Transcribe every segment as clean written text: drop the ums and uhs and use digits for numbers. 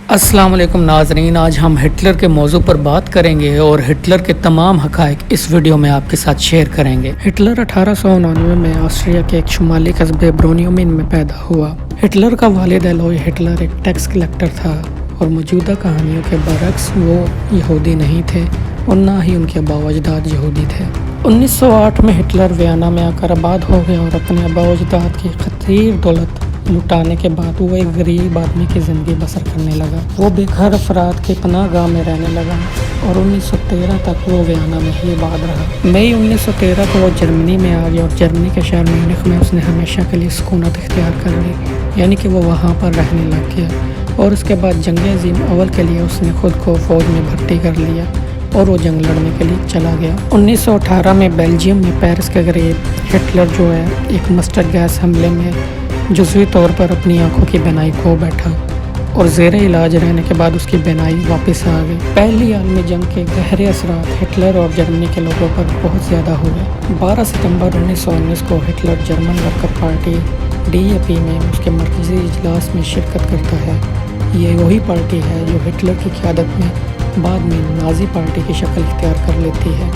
السلام علیکم ناظرین، آج ہم ہٹلر کے موضوع پر بات کریں گے اور ہٹلر کے تمام حقائق اس ویڈیو میں آپ کے ساتھ شیئر کریں گے۔ ہٹلر 1899 میں آسٹریا کے ایک شمالی قصبے برونیومن میں پیدا ہوا۔ ہٹلر کا والد ایلوئ ہٹلر ایک ٹیکس کلیکٹر تھا اور موجودہ کہانیوں کے برعکس وہ یہودی نہیں تھے اور نہ ہی ان کے آباء و اجداد یہودی تھے۔ 1908 میں ہٹلر ویانا میں آ کر آباد ہو گیا اور اپنے آباء و اجداد کی خطیر دولت لٹانے کے بعد وہ ایک غریب آدمی کی زندگی بسر کرنے لگا۔ وہ بے گھر افراد کے پناہ گاہ میں رہنے لگا اور 1913 تک وہ ویانا میں ہی آباد رہا۔ مئی 1913 کو وہ جرمنی میں آ گیا اور جرمنی کے شہر میونخ میں اس نے ہمیشہ کے لیے سکونت اختیار کر لی، یعنی کہ وہ وہاں پر رہنے لگ گیا۔ اور اس کے بعد جنگ عظیم اول کے لیے اس نے خود کو فوج میں بھرتی کر لیا اور وہ جنگ لڑنے کے لیے چلا گیا۔ 1918 میں بیلجیم میں پیرس کے قریب ہٹلر جو ہے ایک مسٹر گیس حملے میں جزوی طور پر اپنی آنکھوں کی بینائی کھو بیٹھا اور زیر علاج رہنے کے بعد اس کی بینائی واپس آ گئی۔ پہلی عالمی جنگ کے گہرے اثرات ہٹلر اور جرمنی کے لوگوں پر بہت زیادہ ہوئے۔ 12 ستمبر 1919 کو Hitler German worker party DAP میں اس کے مرکزی اجلاس میں شرکت کرتا ہے۔ یہ وہی پارٹی ہے جو ہٹلر کی قیادت میں بعد میں نازی پارٹی کی شکل اختیار کر لیتی ہے۔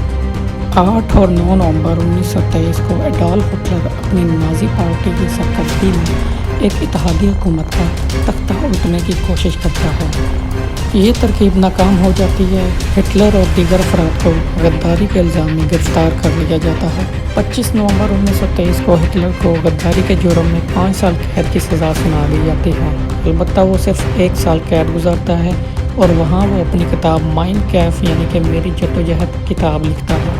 8 اور 9 نومبر 1923 کو ایڈولف ہٹلر اپنی نازی پارٹی کی سرکردگی میں ایک اتحادی حکومت کا تختہ الٹنے کی کوشش کرتا ہے۔ یہ ترکیب ناکام ہو جاتی ہے۔ ہٹلر اور دیگر افراد کو غداری کے الزام میں گرفتار کر لیا جاتا ہے۔ 25 نومبر 1923 کو ہٹلر کو غداری کے جرم میں 5 سال قید کی سزا سنا دی جاتی ہے، البتہ وہ صرف 1 سال قید گزارتا ہے اور وہاں وہ اپنی کتاب مائن کیمپ یعنی کہ میری جدوجہد کتاب لکھتا ہے۔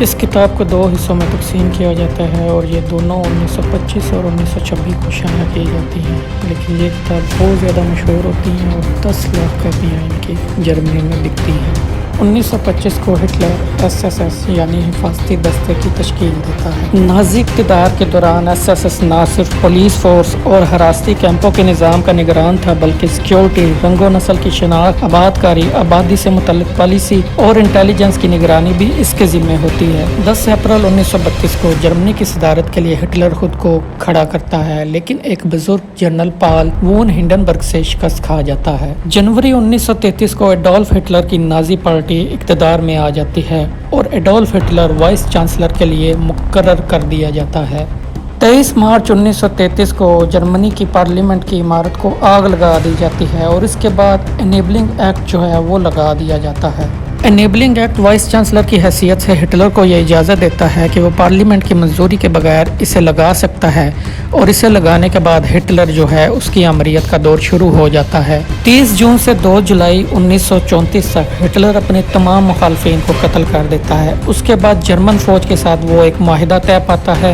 اس کتاب کو 2 حصوں میں تقسیم کیا جاتا ہے اور یہ دونوں 1925 اور 1926 کو شائع کی جاتی ہیں، لیکن یہ کتاب بہت زیادہ مشہور ہوتی ہیں اور 10 لاکھ کاپیاں ان کی جرمنی میں بکتی ہیں۔ 1925 کو ہٹلر SSS یعنی حفاظتی دستے کی تشکیل دیتا ہے۔ نازی اقتدار کے دوران SSS نہ صرف پولیس فورس اور حراستی کیمپوں کے نظام کا نگران تھا بلکہ سیکیورٹی، رنگ و نسل کی شناخت، آباد کاری، آبادی سے متعلق پالیسی اور انٹیلیجنس کی نگرانی بھی اس کے ذمہ ہوتی ہے۔ 10 اپریل 1932 کو جرمنی کی صدارت کے لیے ہٹلر خود کو کھڑا کرتا ہے، لیکن ایک بزرگ جنرل پال وون ہنڈنبرگ سے شکست کھا جاتا ہے۔ جنوری 1933 کو ایڈولف ہٹلر کی نازی پارٹی اقتدار میں آ جاتی ہے اور ایڈولف ہٹلر وائس چانسلر کے لیے مقرر کر دیا جاتا ہے۔ 23 مارچ 1933 کو جرمنی کی پارلیمنٹ کی عمارت کو آگ لگا دی جاتی ہے اور اس کے بعد انیبلنگ ایکٹ جو ہے وہ لگا دیا جاتا ہے۔ انیبلنگ ایکٹ وائس چانسلر کی حیثیت سے ہٹلر کو یہ اجازت دیتا ہے کہ وہ پارلیمنٹ کی منظوری کے بغیر اسے لگا سکتا ہے اور اسے لگانے کے بعد ہٹلر جو ہے اس کی آمریت کا دور شروع ہو جاتا ہے۔ 30 جون سے 2 جولائی 1934 تک ہٹلر اپنے تمام مخالفین کو قتل کر دیتا ہے۔ اس کے بعد جرمن فوج کے ساتھ وہ ایک معاہدہ طے پاتا ہے۔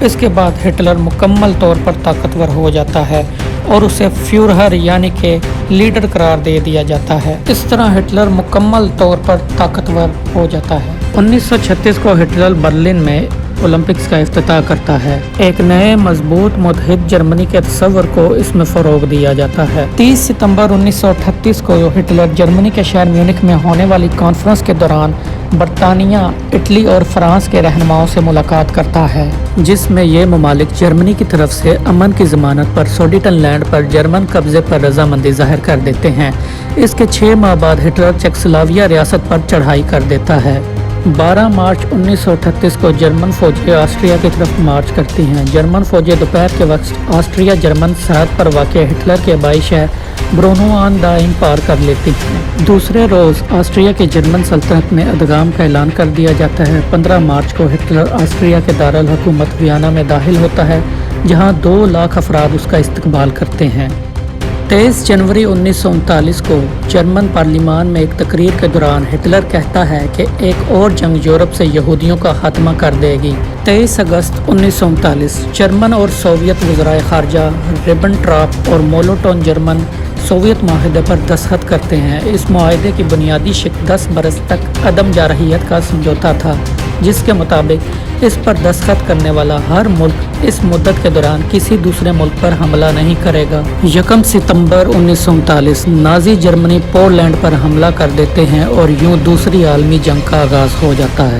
اس کے بعد ہٹلر مکمل طور پر طاقتور ہو جاتا ہے اور اسے فیورر یعنی کہ لیڈر قرار دے دیا جاتا ہے۔ اس طرح ہٹلر مکمل طور پر طاقتور ہو جاتا ہے۔ 1936 کو ہٹلر برلن میں اولمپکس کا افتتاح کرتا ہے۔ ایک نئے مضبوط متحد جرمنی کے تصور کو اس میں فروغ دیا جاتا ہے۔ 30 ستمبر 1938 کو ہٹلر جرمنی کے شہر میونخ میں ہونے والی کانفرنس کے دوران برطانیہ، اٹلی اور فرانس کے رہنماؤں سے ملاقات کرتا ہے، جس میں یہ ممالک جرمنی کی طرف سے امن کی ضمانت پر سوڈیٹن لینڈ پر جرمن قبضے پر رضامندی ظاہر کر دیتے ہیں۔ اس کے 6 ماہ بعد ہٹلر چیکوسلواکیہ ریاست پر چڑھائی کر دیتا ہے۔ 12 مارچ 1938 کو جرمن فوجیں آسٹریا کی طرف مارچ کرتی ہیں۔ جرمن فوجیں دوپہر کے وقت آسٹریا جرمن سرحد پر واقع ہٹلر کے آبائی شہر برونو آن دائن پار کر لیتی ہیں۔ دوسرے روز آسٹریا کی جرمن سلطنت میں ادغام کا اعلان کر دیا جاتا ہے۔ 15 مارچ کو ہٹلر آسٹریا کے دارالحکومت ویانا میں داخل ہوتا ہے، جہاں 2 لاکھ افراد اس کا استقبال کرتے ہیں۔ 23 جنوری 1939 کو جرمن پارلیمان میں ایک تقریر کے دوران ہٹلر کہتا ہے کہ ایک اور جنگ یورپ سے یہودیوں کا خاتمہ کر دے گی۔ 23 اگست 1939 جرمن اور سوویت وزرائے خارجہ ربنٹراپ اور مولوٹو جرمن سوویت معاہدے پر دستخط کرتے ہیں۔ اس معاہدے کی بنیادی شق 10 برس تک عدم جارحیت کا سمجھوتا تھا، جس کے مطابق اس پر دستخط کرنے والا ہر ملک اس مدت کے دوران کسی دوسرے ملک پر حملہ نہیں کرے گا۔ 1 ستمبر 1939 نازی جرمنی پولینڈ پر حملہ کر دیتے ہیں اور یوں دوسری عالمی جنگ کا آغاز ہو جاتا ہے۔